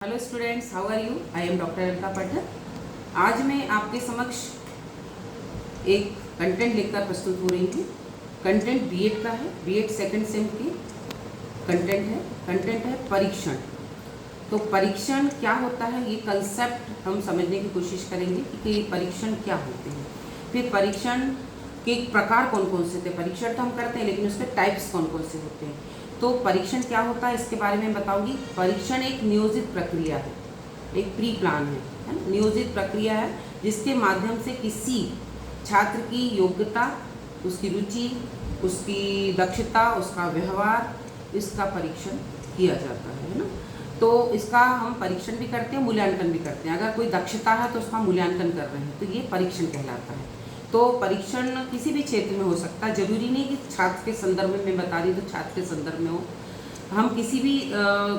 Hello students, how are you? I am doctor Alka Pathak. आज मैं आपके समक्ष एक कंटेंट लेकर प्रस्तुत हो रही हूँ। कंटेंट बीएड का है, बीएड सेकंड सेम की कंटेंट है परीक्षण। तो परीक्षण क्या होता है, ये कंसेप्ट हम समझने की कोशिश करेंगे कि परीक्षण क्या होते हैं। फिर परीक्षण के प्रकार कौन कौन से थे। परीक्षण तो हम करते हैं, लेकिन उसके टाइप्स कौन कौन से होते हैं। तो परीक्षण क्या होता है इसके बारे में बताऊंगी। परीक्षण एक नियोजित प्रक्रिया है, एक प्री प्लान है ना, नियोजित प्रक्रिया है जिसके माध्यम से किसी छात्र की योग्यता, उसकी रुचि, उसकी दक्षता, उसका व्यवहार, इसका परीक्षण किया जाता है ना। तो इसका हम परीक्षण भी करते हैं, मूल्यांकन भी करते हैं। अगर कोई दक्षता है तो उसका मूल्यांकन कर रहे हैं, तो ये परीक्षण कहलाता है। तो परीक्षण किसी भी क्षेत्र में हो सकता है, जरूरी नहीं कि छात्र के संदर्भ में मैं बता रही तो छात्र के संदर्भ में हो। हम किसी भी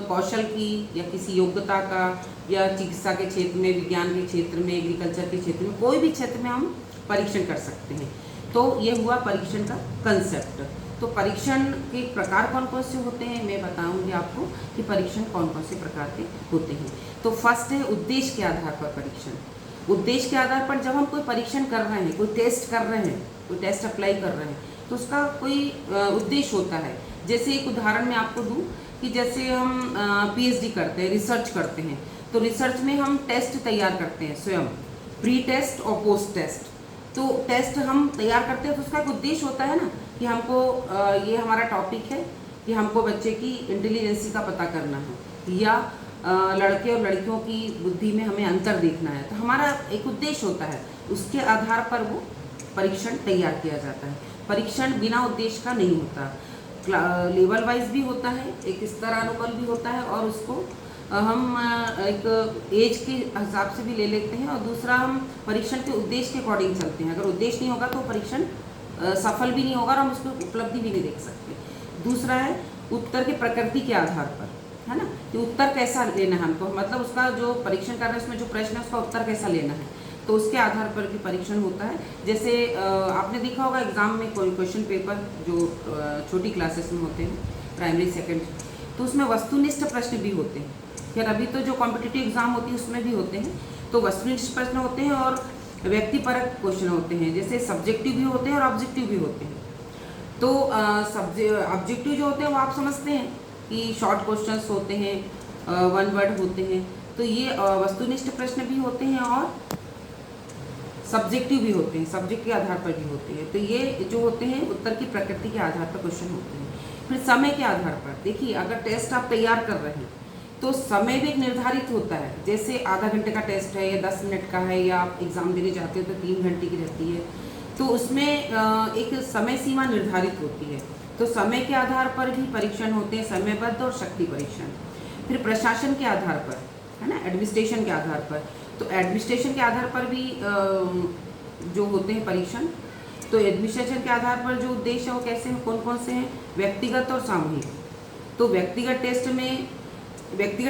कौशल की या किसी योग्यता का, या चिकित्सा के क्षेत्र में, विज्ञान के क्षेत्र में, एग्रीकल्चर के क्षेत्र में, कोई भी क्षेत्र में हम परीक्षण कर सकते हैं। तो ये हुआ परीक्षण का कंसेप्ट। तो परीक्षण के प्रकार कौन कौन से होते हैं मैं बताऊंगी आपको कि परीक्षण कौन कौन से प्रकार के होते हैं। तो फर्स्ट है उद्देश्य के आधार पर परीक्षण। उद्देश्य के आधार पर जब हम कोई परीक्षण कर रहे हैं, कोई टेस्ट कर रहे हैं, कोई टेस्ट अप्लाई कर रहे हैं, तो उसका कोई उद्देश्य होता है। जैसे एक उदाहरण मैं आपको दूं कि जैसे हम पीएचडी करते हैं, रिसर्च करते हैं, तो रिसर्च में हम टेस्ट तैयार करते हैं स्वयं, प्री टेस्ट और पोस्ट टेस्ट। तो टेस्ट हम तैयार करते हैं तो उसका एक उद्देश्य होता है ना कि हमको ये हमारा टॉपिक है कि हमको बच्चे की इंटेलिजेंसी का पता करना है, या लड़के और लड़कियों की बुद्धि में हमें अंतर देखना है। तो हमारा एक उद्देश्य होता है, उसके आधार पर वो परीक्षण तैयार किया जाता है। परीक्षण बिना उद्देश्य का नहीं होता। लेवल वाइज भी होता है, एक स्तरानुकूल भी होता है, और उसको हम एक एज के हिसाब से भी ले लेते हैं। और दूसरा, हम परीक्षण के उद्देश्य के अकॉर्डिंग चलते हैं। अगर उद्देश्य नहीं होगा तो परीक्षण सफल भी नहीं होगा और हम उसको उपलब्धि भी नहीं देख सकते। दूसरा है उत्तर की प्रकृति के आधार पर, है ना, कि उत्तर कैसा लेना है हमको, मतलब उसका जो परीक्षण कर रहे हैं उसमें जो प्रश्न है उसका उत्तर कैसा लेना है, तो उसके आधार पर भी परीक्षण होता है। जैसे आपने देखा होगा एग्जाम में कोई क्वेश्चन पेपर जो छोटी क्लासेस में होते हैं, प्राइमरी सेकेंड, तो उसमें वस्तुनिष्ठ प्रश्न भी होते हैं। फिर अभी तो जो कॉम्पिटिटिव एग्जाम होती है उसमें भी होते हैं, तो वस्तुनिष्ठ प्रश्न होते हैं और व्यक्तिपरक क्वेश्चन होते हैं। जैसे सब्जेक्टिव भी होते हैं और ऑब्जेक्टिव भी होते हैं। तो ऑब्जेक्टिव जो होते हैं वो आप समझते हैं कि शॉर्ट क्वेश्चंस होते हैं, वन वर्ड होते हैं। तो ये वस्तुनिष्ठ प्रश्न भी होते हैं और सब्जेक्टिव भी होते हैं, सब्जेक्ट के आधार पर भी होते हैं। तो ये जो होते हैं उत्तर की प्रकृति के आधार पर क्वेश्चन होते हैं। फिर समय के आधार पर देखिए, अगर टेस्ट आप तैयार कर रहे हैं तो समय भी एक निर्धारित होता है। जैसे आधा घंटे का टेस्ट है या 10 मिनट का है, या आप एग्ज़ाम देने जाते हो तो 3 घंटे की रहती है, तो उसमें एक समय सीमा निर्धारित होती है। तो समय के आधार पर भी परीक्षण होते हैं, समयबद्ध और शक्ति परीक्षण। फिर प्रशासन के आधार पर, है ना, एडमिनिस्ट्रेशन के आधार पर। तो एडमिनिस्ट्रेशन के आधार पर भी जो होते हैं परीक्षण। तो एडमिनिस्ट्रेशन के आधार पर जो उद्देश्य है वो कैसे हैं, कौन कौन से हैं, व्यक्तिगत और सामूहिक। तो व्यक्तिगत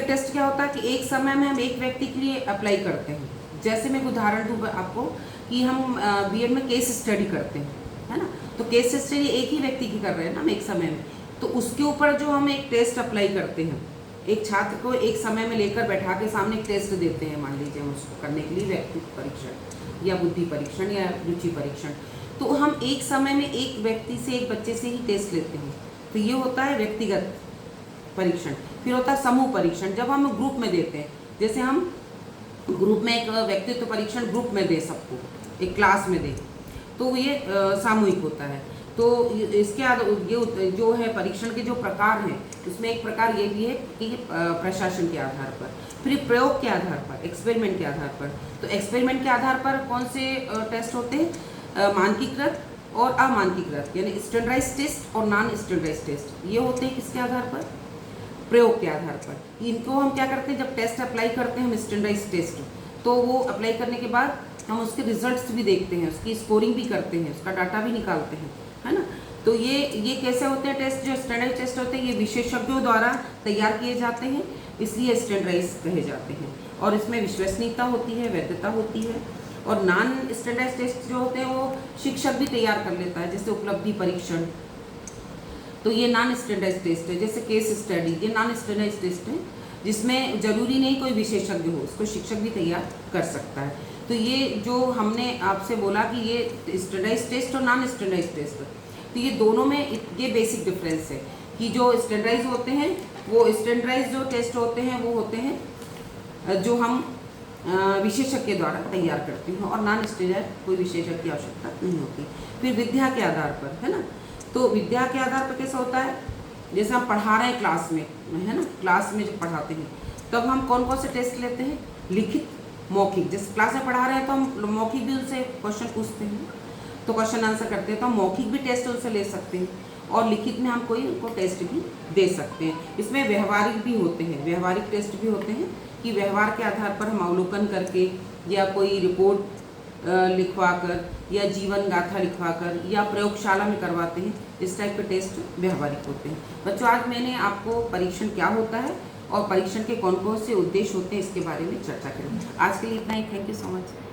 टेस्ट क्या होता है कि एक समय में हम एक व्यक्ति के लिए अप्लाई करते हैं। जैसे मैं एक उदाहरण दूँ आपको कि हम बीएड में केस स्टडी करते हैं, है ना, तो केस स्टडी एक ही व्यक्ति की कर रहे हैं ना हम एक समय में, तो उसके ऊपर जो हम एक टेस्ट अप्लाई करते हैं, एक छात्र को एक समय में लेकर बैठा के सामने एक टेस्ट देते हैं, मान लीजिए हम उसको करने के लिए व्यक्तित्व परीक्षण या बुद्धि परीक्षण या रुचि परीक्षण। तो हम एक समय में एक व्यक्ति से, एक बच्चे से ही टेस्ट लेते हैं। तो ये होता है व्यक्तिगत परीक्षण। फिर होता है समूह परीक्षण, जब हम ग्रुप में देते हैं। जैसे हम ग्रुप में एक व्यक्तित्व परीक्षण ग्रुप में दे सबको, एक क्लास में दे, तो ये सामूहिक होता है। तो इसके ये जो है परीक्षण के जो प्रकार हैं, उसमें एक प्रकार ये भी है कि प्रशासन के आधार पर, फिर प्रयोग के आधार पर, एक्सपेरिमेंट के आधार पर। तो एक्सपेरिमेंट के आधार पर कौन से टेस्ट होते हैं, मानकीकृत और अमानकीकृत, यानी स्टैंडर्डाइज्ड टेस्ट और नॉन स्टैंडर्डाइज्ड टेस्ट। ये होते हैं किसके आधार पर, प्रयोग के आधार पर। इनको हम क्या करते हैं, जब टेस्ट अप्लाई करते हैं हम स्टैंडर्डाइज्ड टेस्ट, तो वो अप्लाई करने के बाद हम उसके रिजल्ट्स भी देखते हैं, उसकी स्कोरिंग भी करते हैं, उसका डाटा भी निकालते हैं, है ना। तो ये कैसे होते हैं टेस्ट, जो स्टैंडर्डाइज्ड टेस्ट होते हैं ये विशेषज्ञों द्वारा तैयार किए जाते हैं, इसलिए स्टैंडर्डाइज्ड कहे जाते हैं। और इसमें विश्वसनीयता होती है, वैधता होती है। और नॉन स्टैंडर्डाइज्ड टेस्ट जो होते हैं वो शिक्षक भी तैयार कर लेता है, जैसे उपलब्धि परीक्षण। तो ये नॉन स्टैंडर्डाइज्ड टेस्ट है। जैसे केस स्टडी, ये नॉन स्टैंडर्डाइज्ड टेस्ट है। जिसमें ज़रूरी नहीं कोई विशेषज्ञ हो, उसको शिक्षक भी तैयार कर सकता है। तो ये जो हमने आपसे बोला कि ये स्टैंडर्डाइज टेस्ट और नॉन स्टैंडर्डाइज टेस्ट, तो ये दोनों में ये बेसिक डिफरेंस है कि जो स्टैंडर्डाइज होते हैं, वो स्टैंडर्डाइज जो टेस्ट होते हैं वो होते हैं जो हम विशेषज्ञ के द्वारा तैयार करते हैं, और नॉन स्टैंडर्ड कोई विशेषज्ञ की आवश्यकता नहीं होती। फिर विद्या के आधार पर, है ना, तो विद्या के आधार पर कैसा होता है, जैसे हम पढ़ा रहे हैं क्लास में, है ना, क्लास में जब पढ़ाते हैं तब हम कौन कौन से टेस्ट लेते हैं, लिखित, मौखिक। जिस क्लास में पढ़ा रहे हैं तो हम मौखिक भी उनसे क्वेश्चन पूछते हैं, तो क्वेश्चन आंसर करते हैं, तो हम मौखिक भी टेस्ट उनसे ले सकते हैं, और लिखित में हम कोई उनको टेस्ट भी दे सकते हैं। इसमें व्यवहारिक भी होते हैं, व्यवहारिक टेस्ट भी होते हैं कि व्यवहार के आधार पर हम अवलोकन करके या कोई रिपोर्ट लिखवा कर या जीवन गाथा लिखवा कर या प्रयोगशाला में करवाते हैं, इस टाइप के टेस्ट व्यवहारिक होते हैं। बच्चों, आज मैंने आपको परीक्षण क्या होता है और परीक्षण के कौन कौन से उद्देश्य होते हैं इसके बारे में चर्चा करी। आज के लिए इतना ही। Thank you so much.